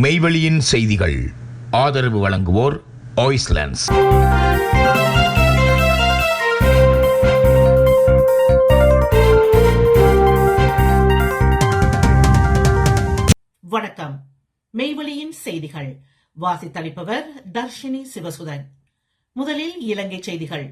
மெய்வெளியின் செய்திகள் ஆதரவு வழங்குவோர் ஆய்ஸ்லாண்ட்ஸ். வணக்கம். மெய்வெளியின் செய்திகள் வாசித்தளிப்பவர் தர்ஷினி சிவசுதன். முதலில் இலங்கை செய்திகள்.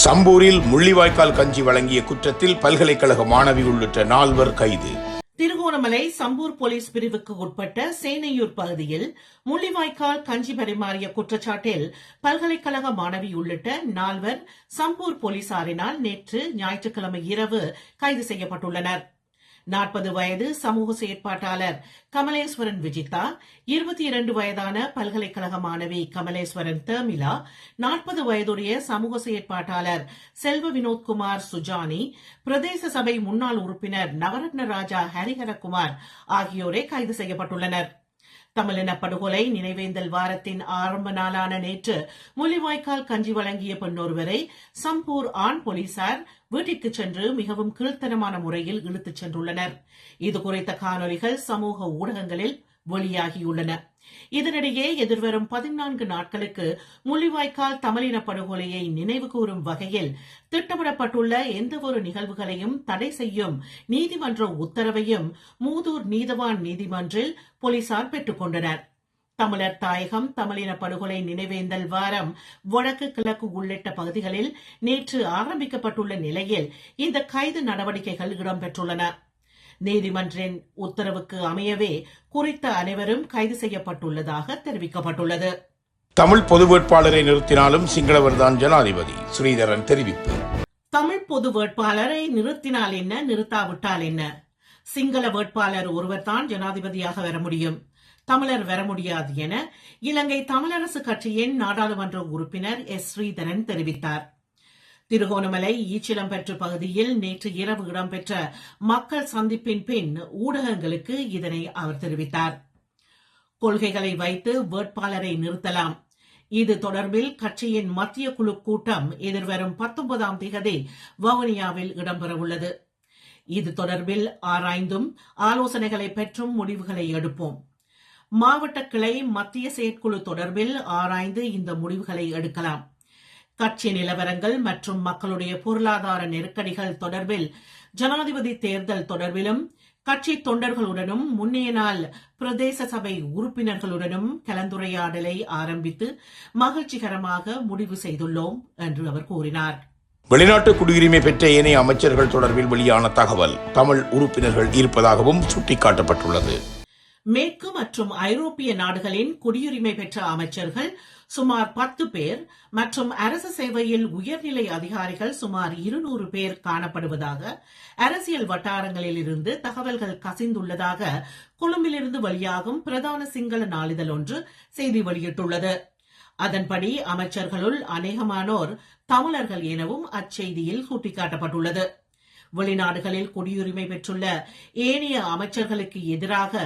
சம்பூரில் முள்ளிவாய்க்கால் கஞ்சி வழங்கிய குற்றத்தில் பல்கலைக்கழக மாணவி உள்ளிட்ட 4 கைது. திருகோணமலை சம்பூர் போலீஸ் பிரிவுக்கு உட்பட்ட சேனையூர் பகுதியில் முள்ளிவாய்க்கால் கஞ்சி பரிமாறிய குற்றச்சாட்டில் பல்கலைக்கழக மாணவி உள்ளிட்ட 4 சம்பூர் போலீசாரினால் நேற்று ஞாயிற்றுக்கிழமை இரவு கைது செய்யப்பட்டுள்ளனர். 40 வயது சமூக செயற்பாட்டாளர் கமலேஸ்வரன் விஜிதா, 22 வயதான பல்கலைக்கழக மாணவி கமலேஸ்வரன் தர்மிளா, 40 வயதுடைய சமூக செயற்பாட்டாளர் செல்வ வினோத்குமார் சுஜானி, பிரதேச சபை முன்னாள் உறுப்பினர் நவரத்ன ராஜா ஹரிஹரகுமார் ஆகியோரே கைது செய்யப்பட்டுள்ளனர். தமிழின படுகொலை நினைவேந்தல் வாரத்தின் ஆரம்ப நாளான நேற்று முள்ளிவாய்க்கால் கஞ்சி வழங்கிய பெண்ணொருவரை சம்பூர் ஆண் போலீசார் வீட்டிற்கு சென்று மிகவும் கீழ்த்தனமான முறையில் இழுத்துச் சென்றுள்ளனர். இதுகுறித்த காணொலிகள் சமூக ஊடகங்களில் வெளியாகியுள்ளன. இதனிடையே எதிர்வரும் 14 நாட்களுக்கு முள்ளிவாய்க்கால் தமிழின படுகொலையை நினைவு கூறும் வகையில் திட்டமிடப்பட்டுள்ள எந்தவொரு நிகழ்வுகளையும் தடை செய்யும் நீதிமன்ற உத்தரவையும் மூதூர் நீதவான் நீதிமன்றில் போலீசார் பெற்றுக் கொண்டனர். தமிழர் தாயகம் தமிழின படுகொலை நினைவேந்தல் வாரம் வடக்கு கிழக்கு உள்ளிட்ட பகுதிகளில் நேற்று ஆரம்பிக்கப்பட்டுள்ள நிலையில் இந்த கைது நடவடிக்கைகள் இடம்பெற்றுள்ளன. நீதிமன்றின் உத்தரவுக்கு அமையவே குறித்த அனைவரும் கைது செய்யப்பட்டுள்ளதாக தெரிவிக்கப்பட்டுள்ளது. தமிழ் பொது வேட்பாளரை நிறுத்தினாலும் சிங்களவர்தான் ஜனாதிபதி, ஸ்ரீதரன் தெரிவிப்பு. தமிழ் பொது வேட்பாளரை நிறுத்தினால் என்ன, நிறுத்தாவிட்டால் என்ன? சிங்கள வேட்பாளர் ஒருவர்தான் ஜனாதிபதியாக வர முடியும், தமிழர் வர முடியாது என இலங்கை தமிழரசு கட்சியின் நாடாளுமன்ற உறுப்பினர் எஸ். ஸ்ரீதரன் தெரிவித்தார். திருகோணமலை ஈச்சிலம்பெற்று பகுதியில் நேற்று இரவு இடம்பெற்ற மக்கள் சந்திப்பின் பின் ஊடகங்களுக்கு இதனை அவர் தெரிவித்தார். கொள்கைகளை வைத்து வேட்பாளரை நிறுத்தலாம். இது தொடர்பில் கட்சியின் மத்திய குழு கூட்டம் எதிர்வரும் 19ஆம் தேதி வவுனியாவில் இடம்பெறவுள்ளது. இது தொடர்பில் ஆராய்ந்தும் ஆலோசனைகளை பெற்றும் முடிவுகளை எடுப்போம். மாவட்ட கிளை மத்திய செயற்குழு தொடர்பில் ஆராய்ந்து இந்த முடிவுகளை எடுக்கலாம். கட்சி நிலவரங்கள் மற்றும் மக்களுடைய பொருளாதார நெருக்கடிகள் தொடர்பில் ஜனாதிபதி தேர்தல் தொடர்பிலும் கட்சி தொண்டர்களுடனும் முன்னைய நாள் பிரதேச சபை உறுப்பினர்களுடனும் கலந்துரையாடலை ஆரம்பித்து மகிழ்ச்சிகரமாக முடிவு செய்துள்ளோம் என்று அவர் கூறினார். வெளிநாட்டு குடியுரிமை பெற்ற ஏனைய அமைச்சர்கள் தொடர்பில் வெளியான தகவல் தமிழ் உறுப்பினர்கள் இருப்பதாகவும் சுட்டிக்காட்டப்பட்டுள்ளது. மேற்கு மற்றும் ஐரோப்பிய நாடுகளின் குடியுரிமை பெற்ற அமைச்சர்கள் சுமார் 10 பேர் மற்றும் அரசு சேவையில் உயர்நிலை அதிகாரிகள் சுமார் 200 பேர் காணப்படுவதாக அரசியல் வட்டாரங்களில் இருந்து தகவல்கள் கசிந்துள்ளதாக கொழும்பிலிருந்து வெளியாகும் பிரதான சிங்கள நாளிதழ் ஒன்று செய்தி வெளியிட்டுள்ளது. அதன்படி அமைச்சர்களுள் அநேகமானோர் தமிழர்கள் எனவும் அச்செய்தியில் சுட்டிக்காட்டப்பட்டுள்ளது. வெளிநாடுகளில் குடியுரிமை பெற்றுள்ள ஏனைய அமைச்சர்களுக்கு எதிராக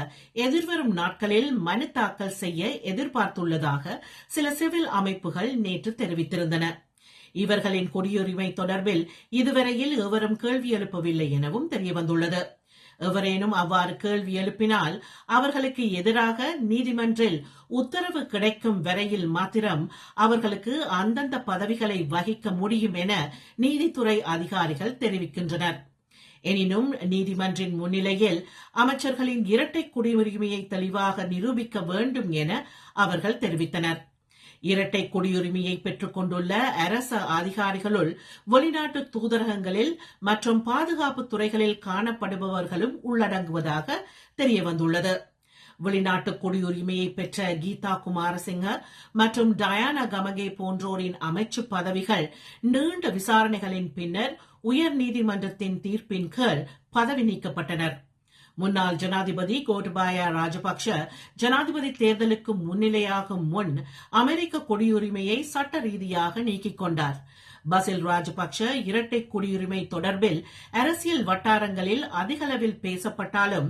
எதிர்வரும் நாட்களில் மனு தாக்கல் செய்ய எதிர்பார்த்துள்ளதாக சில சிவில் அமைப்புகள் நேற்று தெரிவித்திருந்தன. இவர்களின் குடியுரிமை தொடர்பில் இதுவரையில் எவரும் கேள்வி எழுப்பவில்லை எனவும் தெரியவந்துள்ளது. எவரேனும் அவ்வாறு கேள்வி எழுப்பினால் அவர்களுக்கு எதிராக நீதிமன்றில் உத்தரவு கிடைக்கும் வரையில் மாத்திரம் அவர்களுக்கு அந்தந்த பதவிகளை வகிக்க முடியும் என நீதித்துறை அதிகாரிகள் தெரிவிக்கின்றனர். எனினும் நீதிமன்றின் முன்னிலையில் அமைச்சர்களின் இரட்டை குடியுரிமையை தெளிவாக நிரூபிக்க வேண்டும் என அவர்கள் தெரிவித்தனர். இரட்டை குடியுரிமையை பெற்றுக் கொண்டுள்ள அரசு அதிகாரிகளுள் வெளிநாட்டு தூதரகங்களில் மற்றும் பாதுகாப்பு துறைகளில் காணப்படுபவர்களும் உள்ளடங்குவதாக தெரியவந்துள்ளது. வெளிநாட்டு குடியுரிமையை பெற்ற கீதா குமாரசிங்க மற்றும் டயானா கமகே போன்றோரின் அமைச்சு பதவிகள் நீண்ட விசாரணைகளின் பின்னர் உயர்நீதிமன்றத்தின் தீர்ப்பின் கீழ் பதவி நீக்கப்பட்டனர். முன்னாள் ஜனாதிபதி கோட்டபாய ராஜபக்ஷ ஜனாதிபதி தேர்தலுக்கு முன்னிலையாகும் முன் அமெரிக்க குடியுரிமையை சட்ட ரீதியாக நீக்கிக் கொண்டார். பசில் ராஜபக்ஷ இரட்டை குடியுரிமை தொடர்பில் அரசியல் வட்டாரங்களில் அதிகளவில் பேசப்பட்டாலும்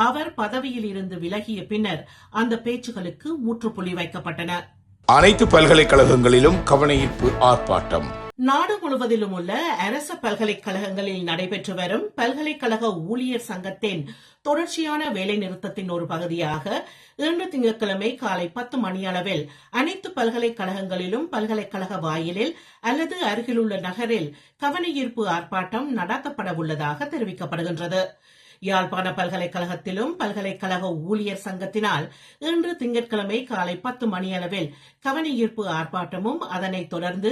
அவர் பதவியில் இருந்து விலகிய பின்னர் அந்த பேச்சுகளுக்கு முற்றுப்புள்ளி வைக்கப்பட்டன. அனைத்து பல்கலைக்கழகங்களிலும் கவனஈர்ப்பு ஆர்ப்பாட்டம். நாடு முழுவதிலும் உள்ள அரசு பல்கலைக்கழகங்களில் நடைபெற்று வரும் பல்கலைக்கழக ஊழியர் சங்கத்தின் தொடர்ச்சியான வேலைநிறுத்தத்தின் ஒரு பகுதியாக இன்று திங்கட்கிழமை காலை 10 மணியளவில் அனைத்து பல்கலைக்கழகங்களிலும் பல்கலைக்கழக வாயிலில் அல்லது அருகிலுள்ள நகரில் கவனஈர்ப்பு ஆர்ப்பாட்டம் நடத்தப்பட உள்ளதாக தெரிவிக்கப்படுகின்றது. யாழ்ப்பாண பல்கலைக்கழகத்திலும் பல்கலைக்கழக ஊழியர் சங்கத்தினால் இன்று திங்கட்கிழமை காலை 10 மணியளவில் கவனஈர்ப்பு ஆர்ப்பாட்டமும் அதனைத் தொடர்ந்து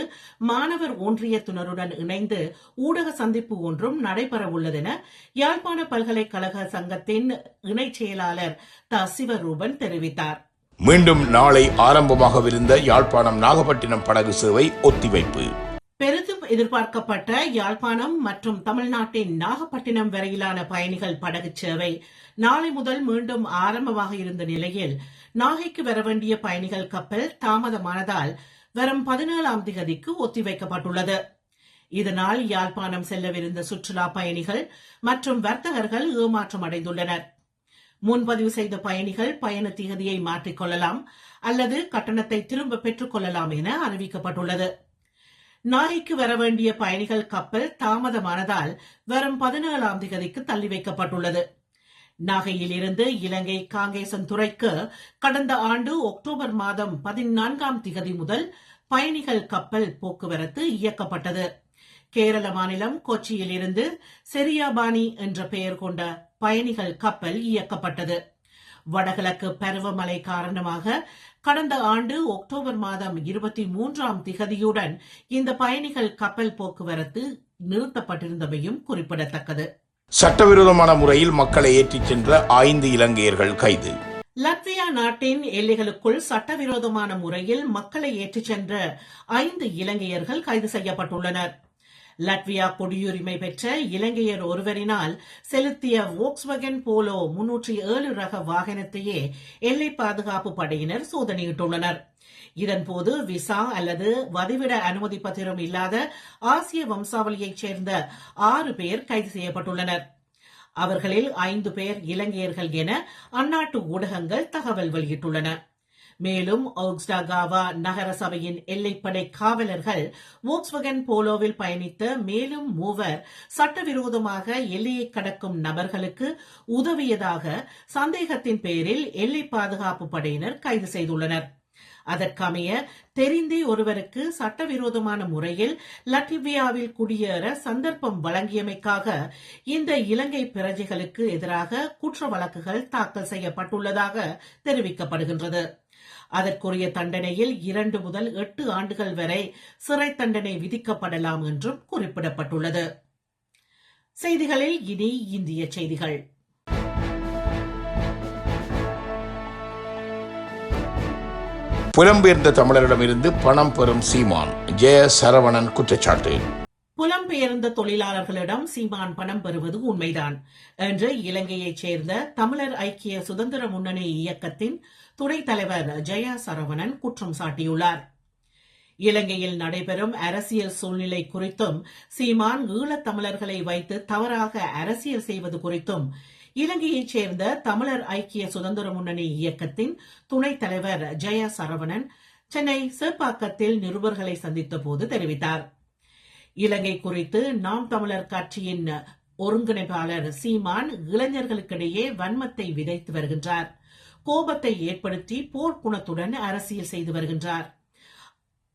மாணவர் ஒன்றியத்தினருடன் இணைந்து ஊடக சந்திப்பு ஒன்றும் நடைபெறவுள்ளதென யாழ்ப்பாண பல்கலைக்கழக சங்கத்தின் இணைச் செயலாளர் த. சிவரூபன் தெரிவித்தார். மீண்டும் நாளை ஆரம்பமாகவிருந்த யாழ்ப்பாணம் நாகப்பட்டினம் படகு சேவை ஒத்திவைப்பு. பெரிதும் எதிர்பார்க்கப்பட்ட யாழ்ப்பாணம் மற்றும் தமிழ்நாட்டின் நாகப்பட்டினம் வரையிலான பயணிகள் படகு சேவை நாளை முதல் மீண்டும் ஆரம்பமாக இருந்த நிலையில் நாகைக்கு வரவேண்டிய பயணிகள் கப்பல் தாமதமானதால் வரும் 17ஆம் திகதிக்கு ஒத்திவைக்கப்பட்டுள்ளது. இதனால் யாழ்ப்பாணம் செல்லவிருந்த சுற்றுலா பயணிகள் மற்றும் வர்த்தகர்கள் ஏமாற்றம் அடைந்துள்ளனர். முன்பதிவு செய்த பயணிகள் பயண திகதியை மாற்றிக் கொள்ளலாம் அல்லது கட்டணத்தை திரும்ப பெற்றுக் கொள்ளலாம் என அறிவிக்கப்பட்டுள்ளது. நாகைக்கு வரவேண்டிய பயணிகள் கப்பல் தாமதமானதால் வரும் 17ஆம் திகதிக்கு தள்ளி வைக்கப்பட்டுள்ளது. நாகையில் இருந்து இலங்கை காங்கேசன் துறைக்கு கடந்த ஆண்டு அக்டோபர் மாதம் 14ஆம் திகதி முதல் பயணிகள் கப்பல் போக்குவரத்து இயக்கப்பட்டது. கேரள மாநிலம் கொச்சியில் இருந்து செரியாபாணி என்ற பெயர் கொண்ட பயணிகள் கப்பல் இயக்கப்பட்டது. வடகிழக்கு பருவமழை காரணமாக கடந்த ஆண்டு அக்டோபர் மாதம் 23ஆம் திகதியுடன் இந்த பயணிகள் கப்பல் போக்குவரத்து நிறுத்தப்பட்டிருந்தமையும் குறிப்பிடத்தக்கது. சட்டவிரோதமான முறையில் மக்களை ஏற்றிச் சென்ற 5 இலங்கையர்கள் கைது. லட்வியா நாட்டின் எல்லைகளுக்குள் சட்டவிரோதமான முறையில் மக்களை ஏற்றிச் சென்ற 5 இலங்கையர்கள் கைது செய்யப்பட்டுள்ளனர். லட்வியா குடியுரிமை பெற்ற இலங்கையர் ஒருவரினால் செலுத்திய வோக்ஸ்வகன் போலோ 307 ரக வாகனத்தையே எல்லை பாதுகாப்பு படையினர் சோதனையிட்டுள்ளனர். இதன்போது விசா அல்லது வதிவிட அனுமதி பத்திரம் இல்லாத ஆசிய வம்சாவளியைச் சேர்ந்த 6 பேர் கைது செய்யப்பட்டுள்ளனர். அவர்களில் 5 பேர் இலங்கையர்கள் என அந்நாட்டு ஊடகங்கள் தகவல் வெளியிட்டுள்ளன. மேலும் ஓக்ஸ்டாகாவா நகர சபையின் எல்லைப்படை காவலர்கள் வோக்ஸ்வகன் போலோவில் பயணித்த மேலும் 3 சட்டவிரோதமாக எல்லையை கடக்கும் நபர்களுக்கு உதவியதாக சந்தேகத்தின் பேரில் எல்லை பாதுகாப்பு படையினர் கைது செய்துள்ளனர். அதற்கமைய தெரிந்தே ஒருவருக்கு சட்டவிரோதமான முறையில் லட்வியாவில் குடியேற சந்தர்ப்பம் வழங்கியமைக்காக இந்த இலங்கை பிரஜைகளுக்கு எதிராக குற்ற வழக்குகள் தாக்கல் செய்யப்பட்டுள்ளதாக தெரிவிக்கப்படுகின்றது. அதற்குரிய தண்டனையில் 2 முதல் 8 ஆண்டுகள் வரை சிறை தண்டனை விதிக்கப்படலாம் என்றும் குறிப்பிடப்பட்டுள்ளது. செய்திகளில் இனி இந்திய செய்திகள். புலம்பெயர்ந்த தமிழரிடமிருந்து பணம் பெறும் சீமான், ஜெய சரவணன் குற்றச்சாட்டு. புலம்பெயர்ந்த தொழிலாளர்களிடம் சீமான் பணம் பெறுவது உண்மைதான் என்று இலங்கையைச் சேர்ந்த தமிழர் ஐக்கிய சுதந்திர முன்னணி இயக்கத்தின் துணைத் தலைவர் ஜெயா சரவணன் குற்றம் சாட்டியுள்ளார். இலங்கையில் நடைபெறும் அரசியல் சூழ்நிலை குறித்தும் சீமான் ஈழத் தமிழர்களை வைத்து தவறாக அரசியல் செய்வது குறித்தும் இலங்கையைச் சேர்ந்த தமிழர் ஐக்கிய சுதந்திர முன்னணி இயக்கத்தின் துணைத் தலைவர் ஜெயா சரவணன் சென்னை சேப்பாக்கத்தில் நிருபர்களை சந்தித்த போது தெரிவித்தார். இலங்கை குறித்து நாம் தமிழர் கட்சியின் ஒருங்கிணைப்பாளர் சீமான் இளைஞர்களுக்கிடையே வன்மத்தை விதைத்து வருகின்றார். கோபத்தை ஏற்படுத்தி போர்க்குணத்துடன் அரசியல் செய்து வருகின்றார்.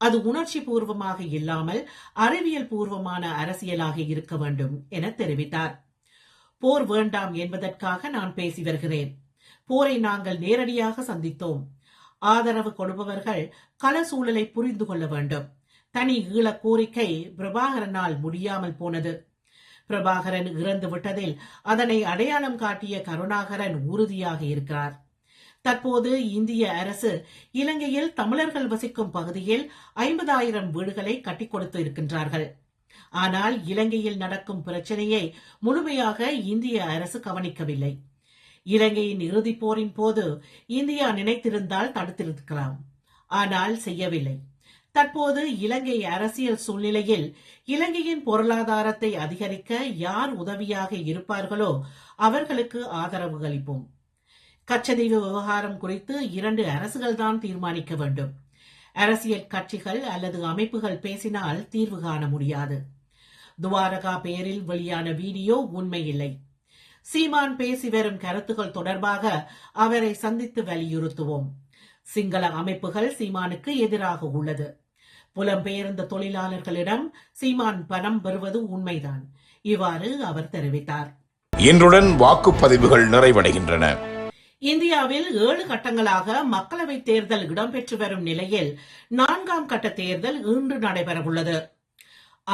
அது உணர்ச்சி பூர்வமாக இல்லாமல் அறிவியல் பூர்வமான அரசியலாக இருக்க வேண்டும் என தெரிவித்தார். போர் வேண்டாம் என்பதற்காக நான் பேசி வருகிறேன். போரை நாங்கள் நேரடியாக சந்தித்தோம். ஆதரவு கொடுப்பவர்கள் கள சூழலை புரிந்து கொள்ள வேண்டும். தனி ஈழ கோரிக்கை பிரபாகரனால் முடியாமல் போனது. பிரபாகரன் இறந்து விட்டதில் அதனை அடையாளம் காட்டிய கருணாகரன் உறுதியாக இருக்கிறார். தற்போது இந்திய அரசு இலங்கையில் தமிழர்கள் வசிக்கும் பகுதியில் 50,000 வீடுகளை கட்டிக் கொடுத்து இருக்கின்றார்கள். ஆனால் இலங்கையில் நடக்கும் பிரச்சனையை முழுமையாக இந்திய அரசு கவனிக்கவில்லை. இலங்கையின் இறுதிப் போரின் போது இந்தியா நினைத்திருந்தால் தடுத்திருக்கலாம், ஆனால் செய்யவில்லை. தற்போது இலங்கை அரசியல் சூழ்நிலையில் இலங்கையின் பொருளாதாரத்தை அதிகரிக்க யார் உதவியாக இருப்பார்களோ அவர்களுக்கு ஆதரவு அளிப்போம். கச்சதீவு விவகாரம் குறித்து 2 அரசுகள்தான் தீர்மானிக்க வேண்டும். அரசியல் கட்சிகள் அல்லது அமைப்புகள் பேசினால் தீர்வு காண முடியாது. துவாரகா பெயரில் வெளியான வீடியோ உண்மையில்லை. சீமான் பேசி வரும் கருத்துக்கள் தொடர்பாக அவரை சந்தித்து வலியுறுத்துவோம். சிங்கள அமைப்புகள் சீமானுக்கு எதிராக உள்ளது. புலம்பெயர்ந்த தொழிலாளர்களிடம் சீமான் பணம் பெறுவது உண்மைதான். இவ்வாறு அவர் தெரிவித்தார். இன்றுடன் வாக்குப்பதிவுகள் நிறைவடைகின்றன. இந்தியாவில் 7 கட்டங்களாக மக்களவைத் தேர்தல் இடம்பெற்று வரும் நிலையில் 4ஆம் கட்ட தேர்தல் இன்று நடைபெறவுள்ளது.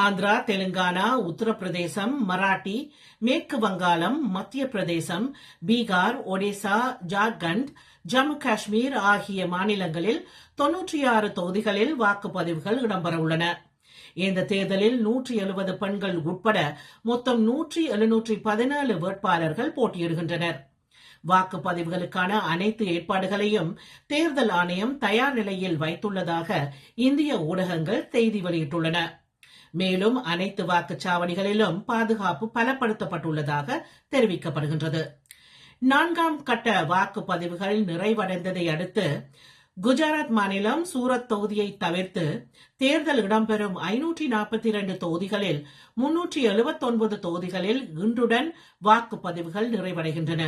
ஆந்திரா, தெலுங்கானா, உத்தரப்பிரதேசம், மராட்டி, மேற்கு வங்காளம், மத்திய பிரதேசம், பீகார், ஒடிசா, ஜார்க்கண்ட், ஜம்மு காஷ்மீர் ஆகிய மாநிலங்களில் 96 தொகுதிகளில் வாக்குப்பதிவுகள் இடம்பெறவுள்ளன. இந்த தேர்தலில் 170 பெண்கள் உட்பட மொத்தம் 717 வேட்பாளர்கள் போட்டியிடுகின்றனர். வாக்குப்பதிவுகளுக்கான அனைத்து ஏற்பாடுகளையும் தேர்தல் ஆணையம் தயார் நிலையில் வைத்துள்ளதாக இந்திய ஊடகங்கள் செய்தி வெளியிட்டுள்ளன. மேலும் அனைத்து வாக்குச்சாவடிகளிலும் பாதுகாப்பு பலப்படுத்தப்பட்டுள்ளதாக தெரிவிக்கப்படுகின்றது. 4ஆம் கட்ட வாக்குப்பதிவுகள் நிறைவடைந்ததை அடுத்து குஜராத் மாநிலம் சூரத் தொகுதியை தவிர்த்து தேர்தல் இடம்பெறும் 542 தொகுதிகளில் 379 தொகுதிகளில் இன்றுடன் வாக்குப்பதிவுகள் நிறைவடைகின்றன.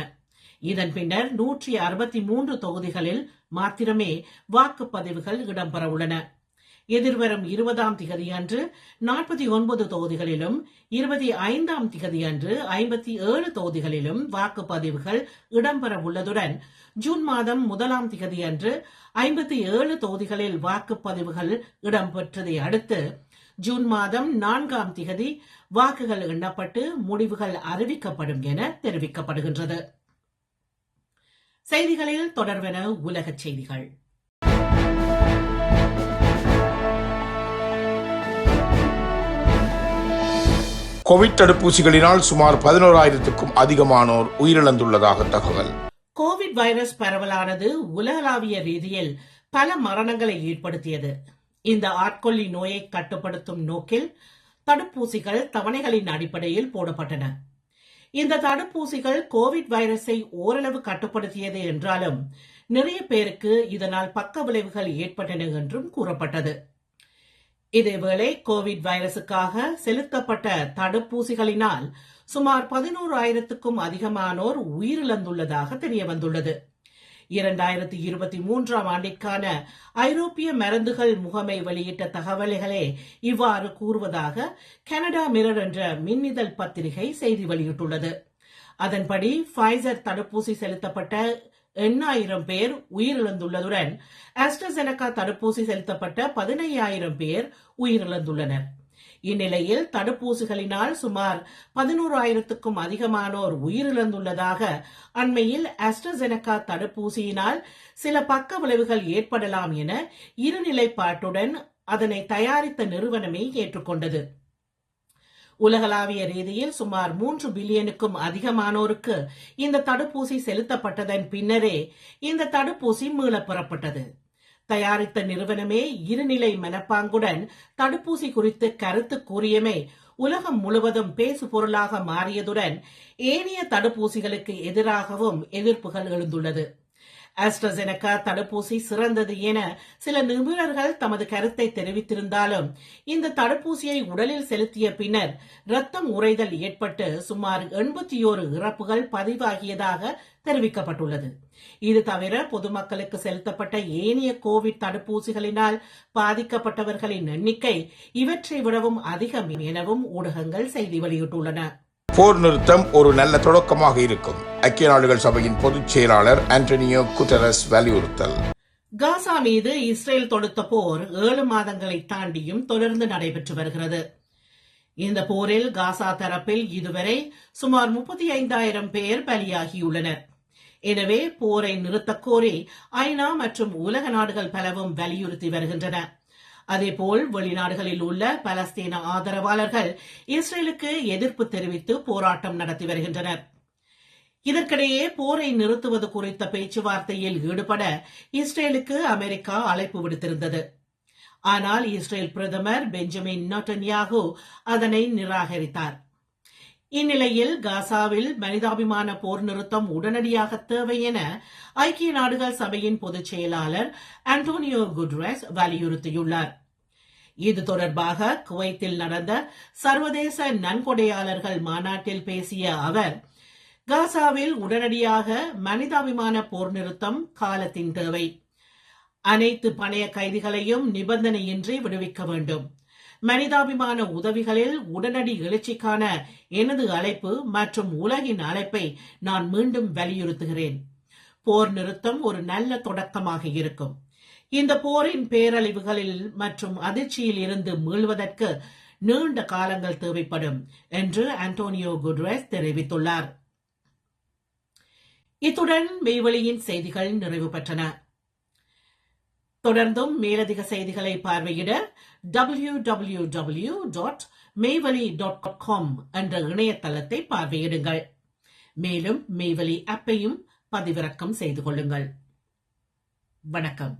இதன் பின்னர் 163 தொகுதிகளில் மாத்திரமே வாக்குப்பதிவுகள் இடம்பெறவுள்ளன. எதிர்வரும் 20ஆம் திகதியன்று 49 தொகுதிகளிலும் 25ஆம் திகதியன்று 57 தொகுதிகளிலும் வாக்குப்பதிவுகள் இடம்பெற உள்ளதுடன் ஜூன் மாதம் 1ஆம் திகதியன்று 57 தொகுதிகளில் வாக்குப்பதிவுகள் இடம்பெற்றதை அடுத்து ஜூன் மாதம் 4ஆம் திகதி வாக்குகள் எண்ணப்பட்டு முடிவுகள் அறிவிக்கப்படும் என தெரிவிக்கப்படுகின்றது. செய்திகளில் தொடர்வன உலகச் செய்திகள். கோவிட் தடுப்பூசிகளினால் சுமார் 11,000க்கும் அதிகமானோர் உயிரிழந்துள்ளதாக தகவல். கோவிட் வைரஸ் பரவலானது உலகளாவிய ரீதியில் பல மரணங்களை ஏற்படுத்தியது. இந்த ஆட்கொல்லி நோயை கட்டுப்படுத்தும் நோக்கில் தடுப்பூசிகள் தவணைகளின் அடிப்படையில் போடப்பட்டன. இந்த தடுப்பூசிகள் கோவிட் வைரஸை ஓரளவு கட்டுப்படுத்தியது என்றாலும் நிறைய பேருக்கு இதனால் பக்க விளைவுகள் ஏற்பட்டன என்றும் கூறப்பட்டது. இதேவேளை கோவிட் வைரசுக்காக செலுத்தப்பட்ட தடுப்பூசிகளினால் சுமார் 11,000க்கும் அதிகமானோர் உயிரிழந்துள்ளதாக தெரியவந்துள்ளது. 2023ஆம் ஆண்டிற்கான ஐரோப்பிய மருந்துகள் முகமை வெளியிட்ட தகவல்களே இவ்வாறு கூறுவதாக கனடா மிரர் என்ற மின்னிதழ் பத்திரிகை செய்தி வெளியிட்டுள்ளது. அதன்படி ஃபைசர் தடுப்பூசி செலுத்தப்பட்ட 8,000 பேர் உயிரிழந்துள்ளதுடன் ஆஸ்ட்ராசெனகா தடுப்பூசி செலுத்தப்பட்ட 15,000 பேர் உயிரிழந்துள்ளனர். இந்நிலையில் தடுப்பூசிகளினால் சுமார் 11,000க்கும் அதிகமானோர் உயிரிழந்துள்ளதாக அண்மையில் ஆஸ்ட்ராசெனகா தடுப்பூசியினால் சில பக்க விளைவுகள் ஏற்படலாம் என இருநிலைப்பாட்டுடன் அதனை தயாரித்த நிறுவனமே ஏற்றுக்கொண்டது. உலகளாவிய ரீதியில் சுமார் 3 பில்லியனுக்கும் அதிகமானோருக்கு இந்த தடுப்பூசி செலுத்தப்பட்டதன் பின்னரே இந்த தடுப்பூசி மீளப் பெறப்பட்டது. தயாரித்த நிறுவனமே இருநிலை மனப்பாங்குடன் தடுப்பூசி குறித்து கருத்து கூறியமே உலகம் முழுவதும் பேசு பொருளாக மாறியதுடன் ஏனைய தடுப்பூசிகளுக்கு எதிராகவும் எதிர்ப்புகள் எழுந்துள்ளது. ஆஸ்ட்ராசெனகா தடுப்பூசி சிறந்தது என சில நிபுணர்கள் தமது கருத்தை தெரிவித்திருந்தாலும் இந்த தடுப்பூசியை உடலில் செலுத்திய பின்னர் இரத்தம் உறைதல் ஏற்பட்டு சுமார் 81 இறப்புகள் பதிவாகியதாக தெரிவிக்கப்பட்டுள்ளது. இது தவிர பொதுமக்களுக்கு செலுத்தப்பட்ட ஏனைய கோவிட் தடுப்பூசிகளினால் பாதிக்கப்பட்டவர்களின் எண்ணிக்கை இவற்றை விடவும் அதிகம் எனவும் ஊடகங்கள் செய்தி வெளியிட்டுள்ளன. போர் நிறுத்தம் ஒரு நல்ல தொடக்கமாக இருக்கும். ஐக்கிய நாடுகள் சபையின் பொதுச் செயலாளர் ஆண்டனியோ குட்டரஸ் வலியுறுத்தல். காசா மீது இஸ்ரேல் தொடுத்த போர் 7 மாதங்களை தாண்டியும் தொடர்ந்து நடைபெற்று வருகிறது. இந்த போரில் காசா தரப்பில் இதுவரை சுமார் 35,000 பேர் பலியாகியுள்ளனர். எனவே போரை நிறுத்தக் கோரி ஐநா மற்றும் உலக நாடுகள் பலவும் வலியுறுத்தி வருகின்றன. அதேபோல் வெளிநாடுகளில் உள்ள பலஸ்தீன ஆதரவாளர்கள் இஸ்ரேலுக்கு எதிர்ப்பு தெரிவித்து போராட்டம் நடத்தி வருகின்றனர். இதற்கிடையே போரை நிறுத்துவது குறித்த பேச்சுவார்த்தையில் ஈடுபட இஸ்ரேலுக்கு அமெரிக்கா அழைப்பு விடுத்திருந்தது. ஆனால் இஸ்ரேல் பிரதமர் பெஞ்சமின் நெட்டன்யாகு அதனை நிராகரித்தார். இந்நிலையில் காசாவில் மனிதாபிமான போர் நிறுத்தம் உடனடியாக தேவை என ஐக்கிய நாடுகள் சபையின் பொதுச் செயலாளர் அன்டோனியோ குட்ரஸ் வலியுறுத்தியுள்ளார். இது தொடர்பாக குவைத்தில் நடந்த சர்வதேச நன்கொடையாளர்கள் மாநாட்டில் பேசிய அவர், காசாவில் உடனடியாக மனிதாபிமான போர் நிறுத்தம் காலத்தின் தேவை. அனைத்து பணைய கைதிகளையும் நிபந்தனையின்றி விடுவிக்க வேண்டும். மனிதாபிமான உதவிகளில் உடனடி எழுச்சிக்கான எனது அழைப்பு மற்றும் உலகின் அழைப்பை நான் மீண்டும் வலியுறுத்துகிறேன். போர் நிறுத்தம் ஒரு நல்ல தொடக்கமாக இருக்கும். இந்த போரின் பேரழிவுகளில் மற்றும் அதிர்ச்சியில் இருந்து மீள்வதற்கு நீண்ட காலங்கள் தேவைப்படும் என்று அன்டோனியோ குட்ரஸ் தெரிவித்துள்ளார். இத்துடன் மெய்வெளியின் செய்திகள் நிறைவு பெற்றன. தொடர்ந்தும் மேலதிக செய்திகளை பார்வையிட www.மெய்வெளி.com என்ற இணையதளத்தை பார்வையிடுங்கள். மேலும் மெய்வெளி ஆப்பையும் பதிவிறக்கம் செய்து கொள்ளுங்கள். வணக்கம்.